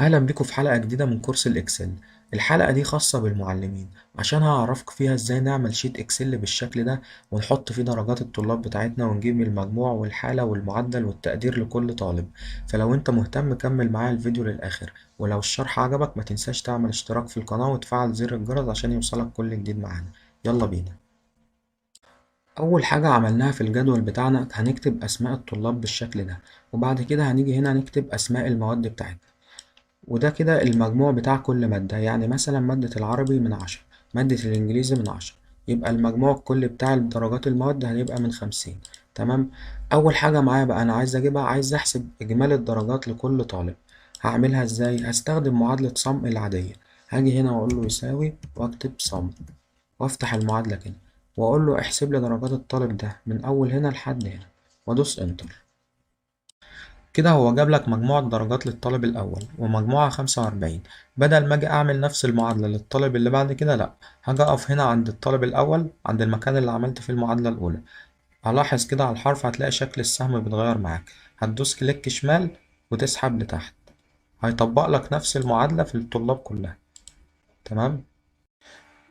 أهلا بيكم في حلقة جديدة من كورس الإكسل. الحلقة دي خاصة بالمعلمين عشان هعرفكم فيها إزاي نعمل شيت إكسل بالشكل ده ونحط فيه درجات الطلاب بتاعتنا ونجيب المجموع والحالة والمعدل والتقدير لكل طالب. فلو أنت مهتم كمل معايا الفيديو للآخر، ولو الشرح عجبك ما تنساش تعمل اشتراك في القناة وتفعل زر الجرس عشان يوصلك كل جديد معانا. يلا بينا. أول حاجة عملناها في الجدول بتاعنا هنكتب أسماء الطلاب بالشكل ده، وبعد كده هنيجي هنا نكتب أسماء المواد بتاعتنا، وده كده المجموع بتاع كل مادة. يعني مثلا مادة العربي من 10، مادة الإنجليزي من 10، يبقى المجموع الكلي بتاع درجات المواد هيبقى من 50. تمام. أول حاجة معايا بقى أنا عايز أجيبها، عايز أحسب إجمالي الدرجات لكل طالب. هعملها إزاي؟ هستخدم معادلة صم العادية. هاجي هنا وأقول له يساوي وأكتب صم، وأفتح المعادلة كده وأقول له احسب لي درجات الطالب ده من أول هنا لحد هنا، وأدوس إنتر. كده هو جاب لك مجموع درجات للطالب الأول ومجموعة 45. بدل ما أجي أعمل نفس المعادلة للطالب اللي بعد كده، لأ، هاجي أقف هنا عند الطالب الأول عند المكان اللي عملت فيه المعادلة الأولى. هلاحظ كده على الحرف هتلاقي شكل السهم بيتغير معاك، هتدوس كليك شمال وتسحب لتحت، هيطبق لك نفس المعادلة في الطلاب كلها. تمام.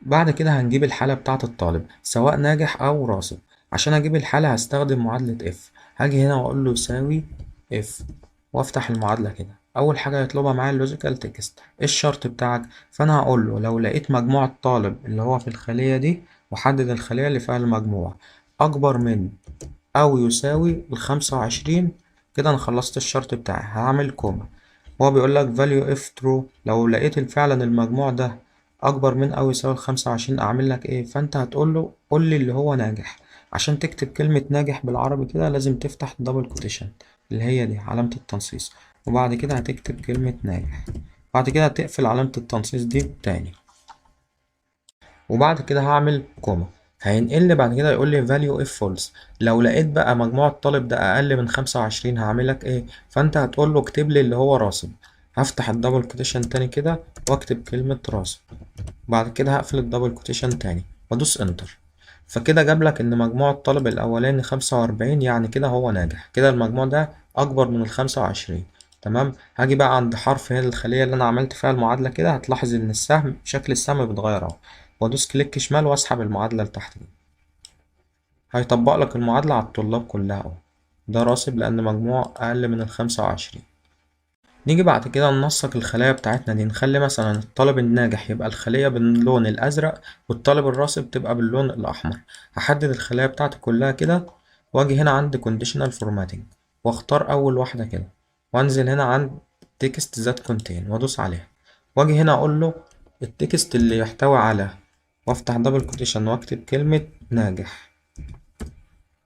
بعد كده هنجيب الحالة بتاعة الطالب سواء ناجح أو راسب. عشان أجيب الحالة هستخدم معادلة F. هاجي هنا وأقول له يساوي F، وأفتح المعادلة كده. أول حاجة يطلبها معايا اللوجيكال تكست، إيه الشرط بتاعك؟ فأنا هقول له لو لقيت مجموع الطالب اللي هو في الخلية دي، وحدد الخلية اللي فيها المجموع، أكبر من أو يساوي ال25، كده أنا خلصت الشرط بتاعي. هعمل كوما، هو بيقولك value if true. لو لقيت فعلا المجموع ده أكبر من أو يساوي ال25 أعمل لك إيه؟ فأنت هتقوله قولي اللي هو ناجح. عشان تكتب كلمة ناجح بالعربي كده لازم تفتح دبل كوتيشن اللي هي دي علامة التنصيص، وبعد كده هتكتب كلمة ناجح، بعد كده هتقفل علامة التنصيص دي تاني، وبعد كده هعمل كوما. هينقل لي بعد كده يقول لي value if false. لو لقيت بقى مجموع الطالب ده اقل من 25 هعملك ايه؟ فانت هتقول له اكتب لي اللي هو راسب. هفتح الدبل كوتيشن تاني كده واكتب كلمة راسب، بعد كده هقفل الدبل كوتيشن تاني وادوس انتر. فكده جاب لك ان مجموع الطالب الاولاني 45، يعني كده هو ناجح، كده المجموع ده اكبر من ال25. تمام. هاجي بقى عند حرف هنا الخلية اللي انا عملت فيها المعادلة كده، هتلاحظ ان السهم شكل السهم بيتغير اهو، وادوس كليك شمال واسحب المعادلة لتحت دي، هيطبق لك المعادلة على الطلاب كلها اهو. ده راسب لأن مجموع أقل من ال25. نيجي بعد كده ننسق الخلايا بتاعتنا دي، نخلي مثلا الطالب الناجح يبقى الخلية باللون الأزرق، والطالب الراسب تبقى باللون الأحمر. هحدد الخلايا بتاعتي كلها كده، واجي هنا عند conditional formatting واختار أول واحدة كده، وانزل هنا عند text that contain وادوس عليها، واجي هنا أقول له التكست اللي يحتوي على، وافتح دبل كوتيشن واكتب كلمة ناجح،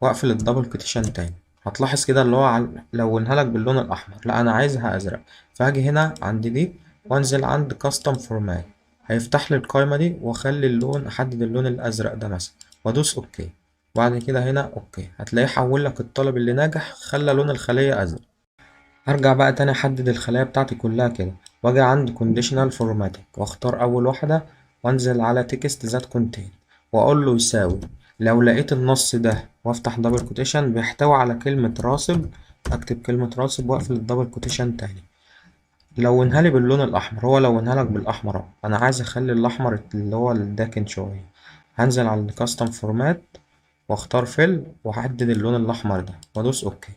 واقفل الدبل كوتيشن تاني. هتلاحظ كده اللي هو لونها لك باللون الاحمر، لا انا عايزها ازرق. فهاجي هنا عند دي وانزل عند كاستم فورمات، هيفتح لي القائمة دي واخلي اللون، احدد اللون الازرق ده مثلا وادوس اوكي. بعد كده هنا اوكي هتلاقيه حول لك الطالب اللي ناجح خلى لون الخلية ازرق. هرجع بقى تاني احدد الخلايا بتاعتي كلها كده، واجي عند conditional formatting واختار اول واحدة، وانزل على text that contain واقول له يساوي. لو لقيت النص ده وافتح دبل كوتيشن بيحتوي على كلمة راسب، اكتب كلمة راسب واقفل الدبل كوتيشن تاني. لونها لي باللون الاحمر، هو لونها لك بالاحمر اهو، انا عايز اخلي الاحمر اللي هو الداكن شوية. هنزل على الكاستم فورمات واختار فيل واحدد اللون الاحمر ده وادوس اوكي.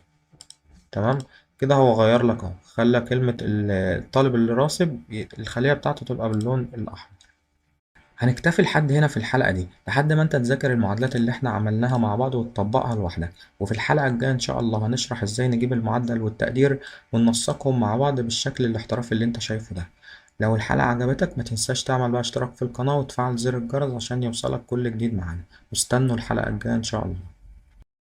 تمام. كده هو غير لك اهو، خلى كلمة الطالب اللي راسب الخلية بتاعته تبقى باللون الأحمر. هنكتفي لحد هنا في الحلقة دي، لحد ما انت تذاكر المعادلات اللي احنا عملناها مع بعض وتطبقها لوحدك. وفي الحلقة الجاية ان شاء الله هنشرح ازاي نجيب المعدل والتقدير وننسقهم مع بعض بالشكل الاحترافي اللي انت شايفه ده. لو الحلقة عجبتك ما تنساش تعمل بقى اشتراك في القناة وتفعل زر الجرس عشان يوصلك كل جديد معانا، واستنوا الحلقة الجاية ان شاء الله.